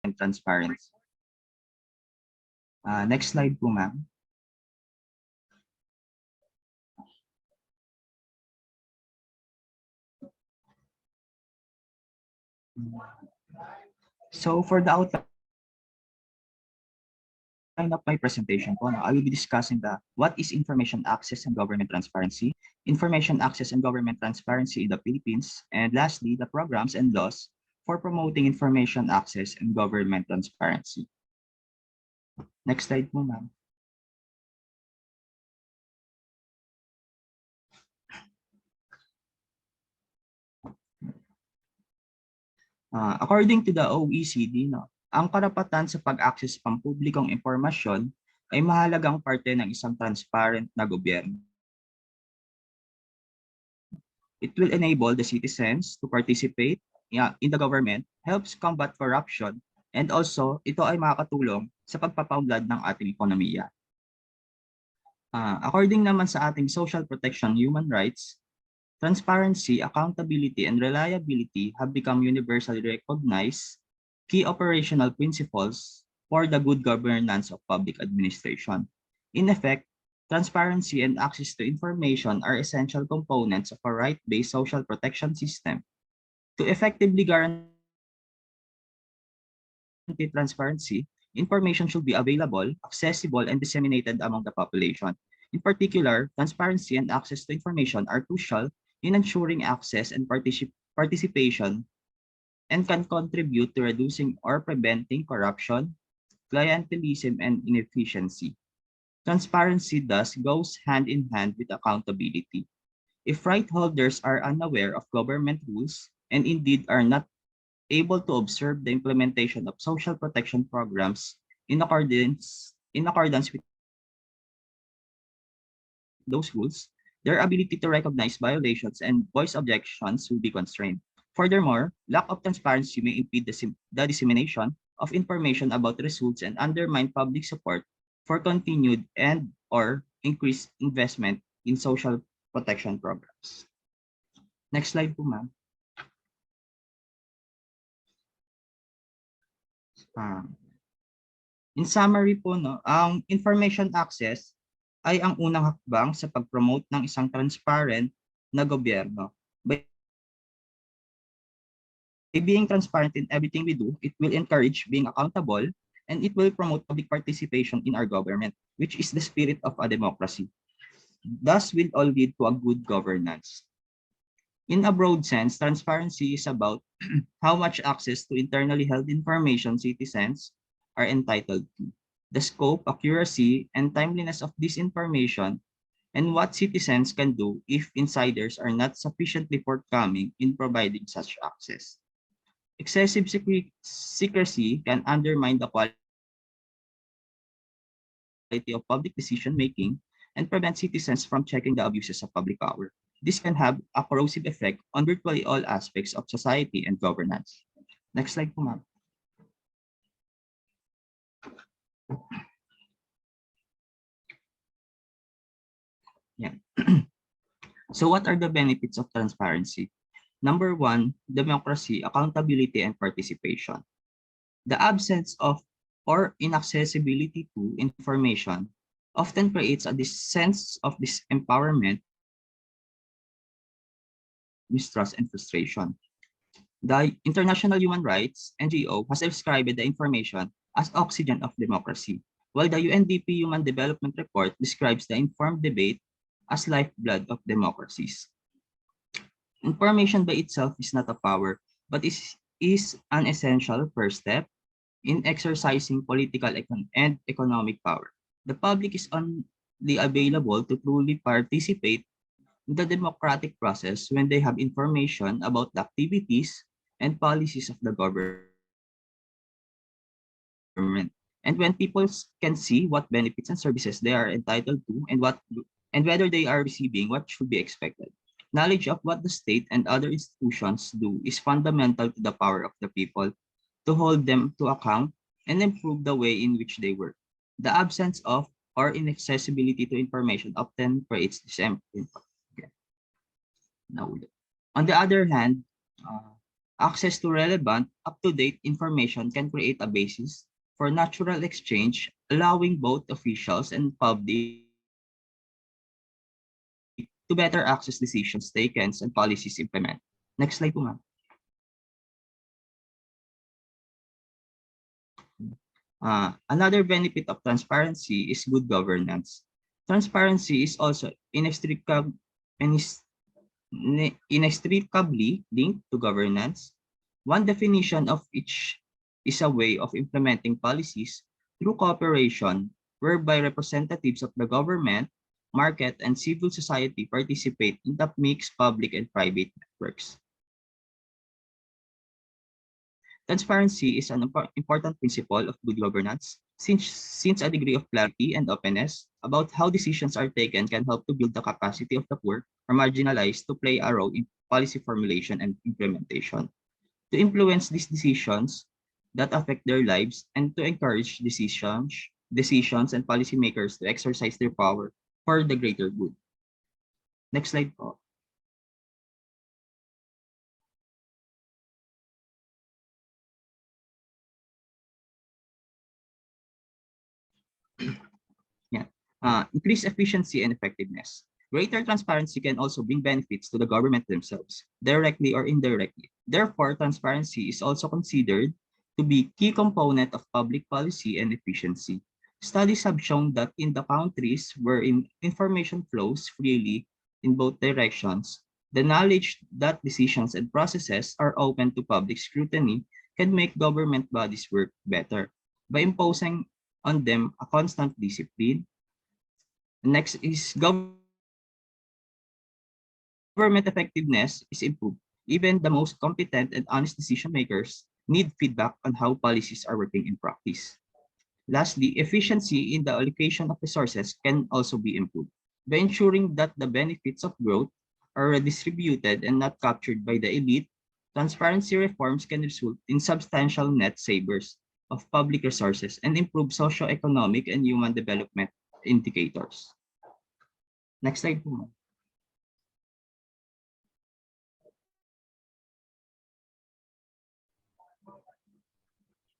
and transparency. Next slide po, ma'am. So for the outline of my presentation po, I will be discussing what is information access and government transparency, information access and government transparency in the Philippines, and lastly, the programs and laws for promoting information access and government transparency. Next slide po, ma'am. According to the OECD, ang karapatan sa pag-access sa pampublikong impormasyon ay mahalagang parte ng isang transparent na gobyerno. It will enable the citizens to participate in the government, helps combat corruption, and also ito ay makakatulong sa pagpapaunlad ng ating ekonomiya. According naman sa ating social protection human rights, transparency, accountability, and reliability have become universally recognized key operational principles for the good governance of public administration. In effect, transparency and access to information are essential components of a right-based social protection system. To effectively guarantee transparency, information should be available, accessible, and disseminated among the population. In particular, transparency and access to information are crucial in ensuring access and participation and can contribute to reducing or preventing corruption, clientelism, and inefficiency. Transparency thus goes hand in hand with accountability. If right holders are unaware of government rules and indeed are not able to observe the implementation of social protection programs in accordance with those rules, their ability to recognize violations and voice objections will be constrained. Furthermore, lack of transparency may impede the dissemination of information about results and undermine public support for continued and/or increased investment in social protection programs. Next slide po, ma'am. In summary po, ang information access ay ang unang hakbang sa pag-promote ng isang transparent na gobyerno. By being transparent in everything we do, it will encourage being accountable and it will promote public participation in our government, which is the spirit of a democracy. Thus will all lead to a good governance. In a broad sense, transparency is about how much access to internally held information citizens are entitled to, the scope, accuracy, and timeliness of this information, and what citizens can do if insiders are not sufficiently forthcoming in providing such access. Excessive secrecy can undermine the quality of public decision-making and prevent citizens from checking the abuses of public power. This can have a corrosive effect on virtually all aspects of society and governance. Next slide po, ma'am. Yeah. So what are the benefits of transparency? Number one, democracy, accountability, and participation. The absence of or inaccessibility to information often creates a sense of disempowerment, mistrust, and frustration. The International Human Rights NGO has described the information as oxygen of democracy, while the UNDP Human Development Report describes the informed debate as lifeblood of democracies. Information by itself is not a power, but is an essential first step in exercising political and economic power. The public is only available to truly participate in the democratic process when they have information about the activities and policies of the government. And when people can see what benefits and services they are entitled to and whether they are receiving what should be expected. Knowledge of what the state and other institutions do is fundamental to the power of the people to hold them to account and improve the way in which they work. The absence of or inaccessibility to information often creates disemployment. On the other hand, Access to relevant, up-to-date information can create a basis for natural exchange, allowing both officials and public to better access decisions taken and policies implemented. Next slide po, ma'am. Another benefit of transparency is good governance. Transparency is also inextricably linked to governance. One definition of each is a way of implementing policies through cooperation, whereby representatives of the government, market, and civil society participate in the mixed public and private networks. Transparency is an important principle of good governance, since a degree of clarity and openness about how decisions are taken can help to build the capacity of the poor or marginalized to play a role in policy formulation and implementation, to influence these decisions that affect their lives, and to encourage decisions and policymakers to exercise their power for the greater good. Next slide po. Yeah. Increase efficiency and effectiveness. Greater transparency can also bring benefits to the government themselves, directly or indirectly. Therefore, transparency is also considered to be key component of public policy and efficiency. Studies have shown that in the countries wherein information flows freely in both directions, the knowledge that decisions and processes are open to public scrutiny can make government bodies work better by imposing on them a constant discipline. Next is government effectiveness is improved. Even the most competent and honest decision makers need feedback on how policies are working in practice. Lastly, efficiency in the allocation of resources can also be improved by ensuring that the benefits of growth are redistributed and not captured by the elite. Transparency reforms can result in substantial net savers of public resources and improve socio-economic and human development indicators. Next slide po.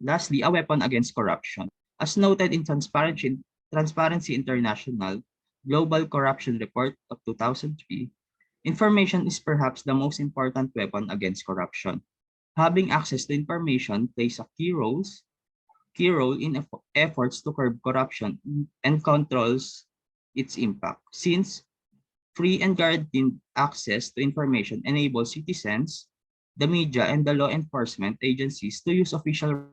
Lastly, a weapon against corruption. As noted in Transparency International Global Corruption Report of 2003, information is perhaps the most important weapon against corruption. Having access to information plays a key role in efforts to curb corruption and controls its impact, since free and guaranteed access to information enables citizens, the media, and the law enforcement agencies to use official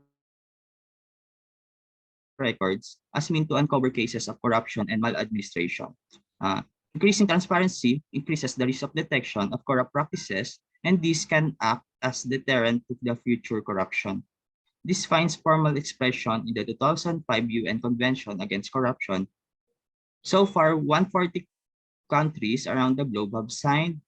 records as mean to uncover cases of corruption and maladministration. Increasing transparency increases the risk of detection of corrupt practices, and this can act as deterrent to the future corruption. This finds formal expression in the 2005 UN Convention Against Corruption. So far, 140 countries around the globe have signed,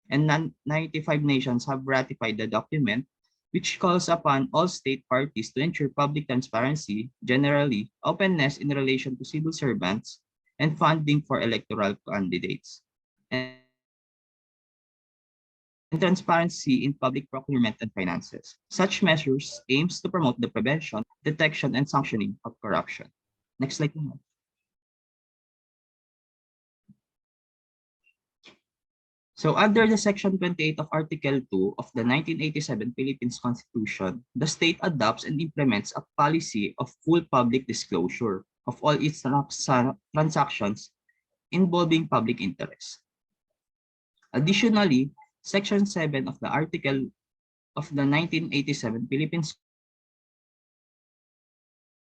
and 95 nations have ratified the document, which calls upon all state parties to ensure public transparency, generally, openness in relation to civil servants, and funding for electoral candidates, and transparency in public procurement and finances. Such measures aims to promote the prevention, detection, and sanctioning of corruption. Next slide. So under the Section 28 of Article 2 of the 1987 Philippines Constitution, the state adopts and implements a policy of full public disclosure of all its transactions involving public interest. Additionally, Section 7 of the Article of the 1987 Philippines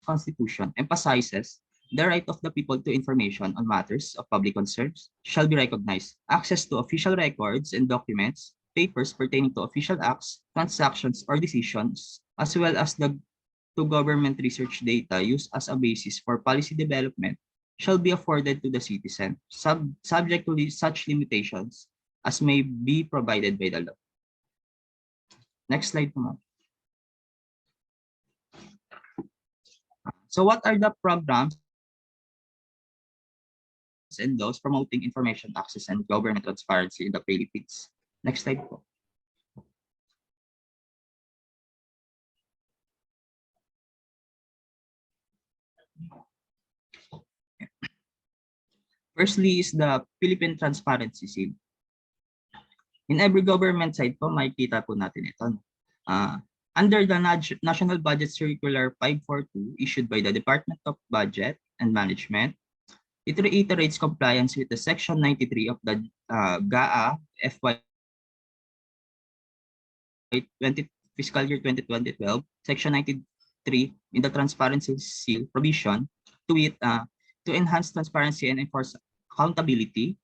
Constitution emphasizes the right of the people to information on matters of public concerns shall be recognized. Access to official records and documents, papers pertaining to official acts, transactions, or decisions, as well as the to government research data used as a basis for policy development shall be afforded to the citizen, subject to such limitations as may be provided by the law. Next slide po. So what are the programs and laws promoting information access and government transparency in the Philippines? Next slide po. Firstly is the Philippine Transparency Seal. In every government site po, makikita po natin ito. Under the National Budget Circular 542 issued by the Department of Budget and Management, it reiterates compliance with the Section 93 of the GAA FY 20, fiscal year 2012, Section 93 in the Transparency Seal provision to enhance transparency and enforce accountability.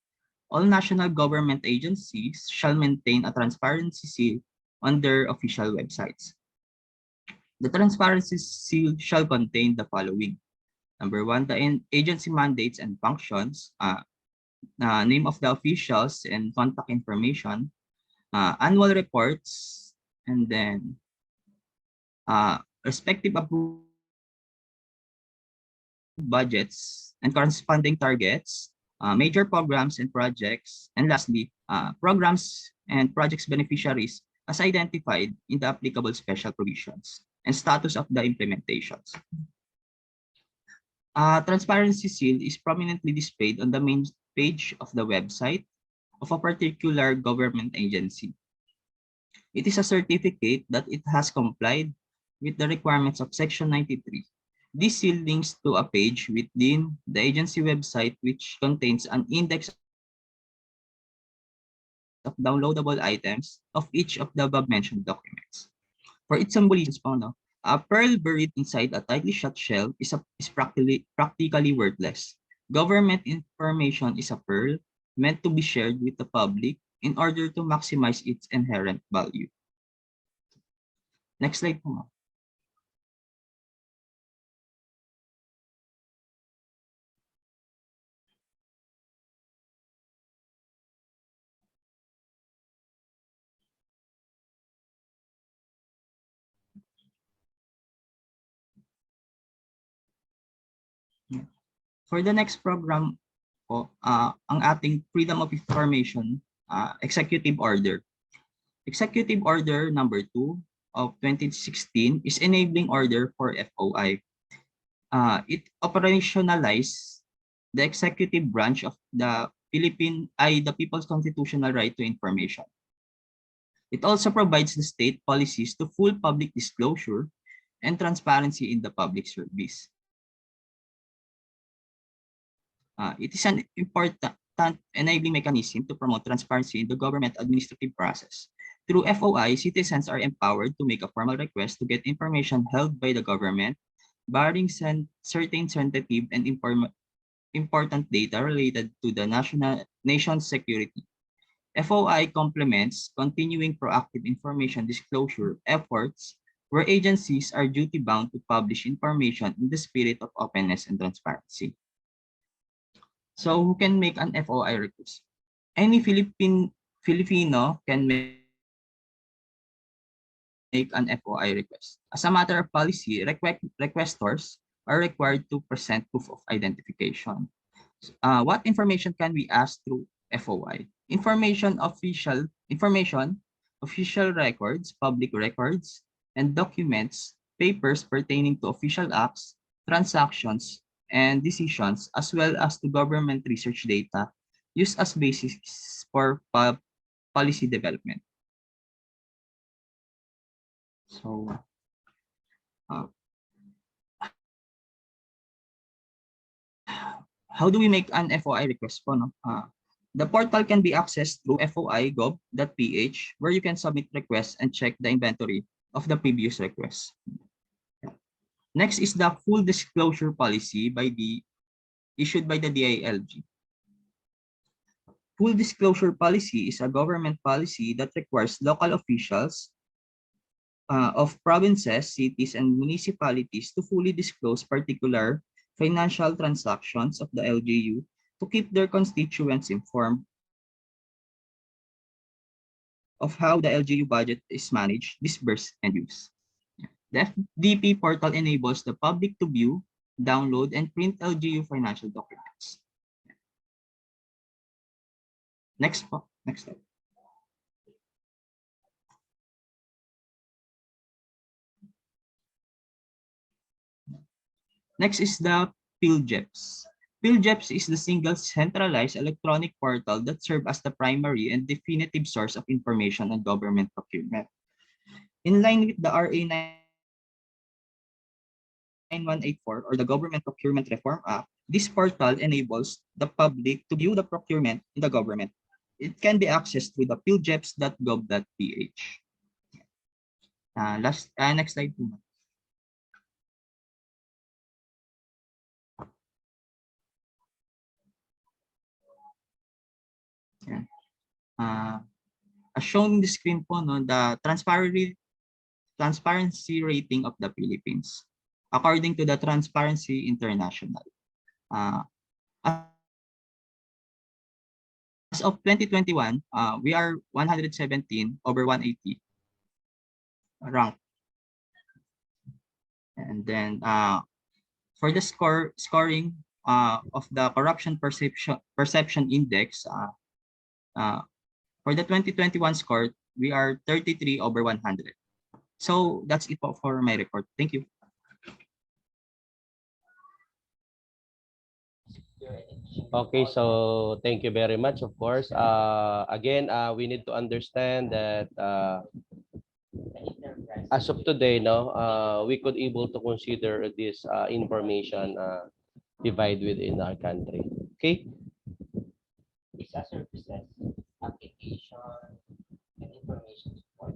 All national government agencies shall maintain a transparency seal on their official websites. The transparency seal shall contain the following. Number one, the agency mandates and functions, name of the officials and contact information, annual reports, and then respective approved budgets and corresponding targets, major programs and projects, and lastly, programs and projects beneficiaries as identified in the applicable special provisions and status of the implementations. Transparency seal is prominently displayed on the main page of the website of a particular government agency. It is a certificate that it has complied with the requirements of Section 93. This seal links to a page within the agency website which contains an index of downloadable items of each of the above-mentioned documents. For its symbolism, a pearl buried inside a tightly shut shell is practically worthless. Government information is a pearl meant to be shared with the public in order to maximize its inherent value. Next slide po. For the next program po, ang ating Freedom of Information Executive Order. Executive Order number 2 of 2016 is enabling order for FOI. It operationalizes the executive branch of the the People's Constitutional Right to Information. It also provides the state policies to full public disclosure and transparency in the public service. It is an important enabling mechanism to promote transparency in the government administrative process. Through FOI, citizens are empowered to make a formal request to get information held by the government, barring certain sensitive and important data related to the nation's security. FOI complements continuing proactive information disclosure efforts where agencies are duty-bound to publish information in the spirit of openness and transparency. So who can make an FOI request? Any Filipino can make an FOI request. As a matter of policy, requestors are required to present proof of identification. What information can we ask through FOI? Official records, public records, and documents, papers pertaining to official acts, transactions, and decisions, as well as to government research data used as basis for policy development. So, how do we make an FOI request po? No? The portal can be accessed through foi.gov.ph, where you can submit requests and check the inventory of the previous requests. Next is the full disclosure policy issued by the DILG. Full disclosure policy is a government policy that requires local officials of provinces, cities, and municipalities to fully disclose particular financial transactions of the LGU to keep their constituents informed of how the LGU budget is managed, disbursed, and used. The FDP portal enables the public to view, download, and print LGU financial documents. Next slide. Next is the PhilJeps. PhilJeps is the single centralized electronic portal that serves as the primary and definitive source of information on government procurement. In line with the RA 9184 or the Government Procurement Reform Act, this portal enables the public to view the procurement in the government. It can be accessed through the philjeps.gov.ph. Next slide po. Yan. As shown in the screen po, no, the transparency rating of the Philippines. According to the Transparency International, as of 2021, we are 117 over 180 rank. And then for the scoring of the corruption perception index, for the 2021 score, we are 33 over 100. So that's it for my report. Thank you. Okay, so thank you very much, of course. Again, we need to understand that as of today, no, we could able to consider this information divide within our country. Okay. Visa services, application, and information support.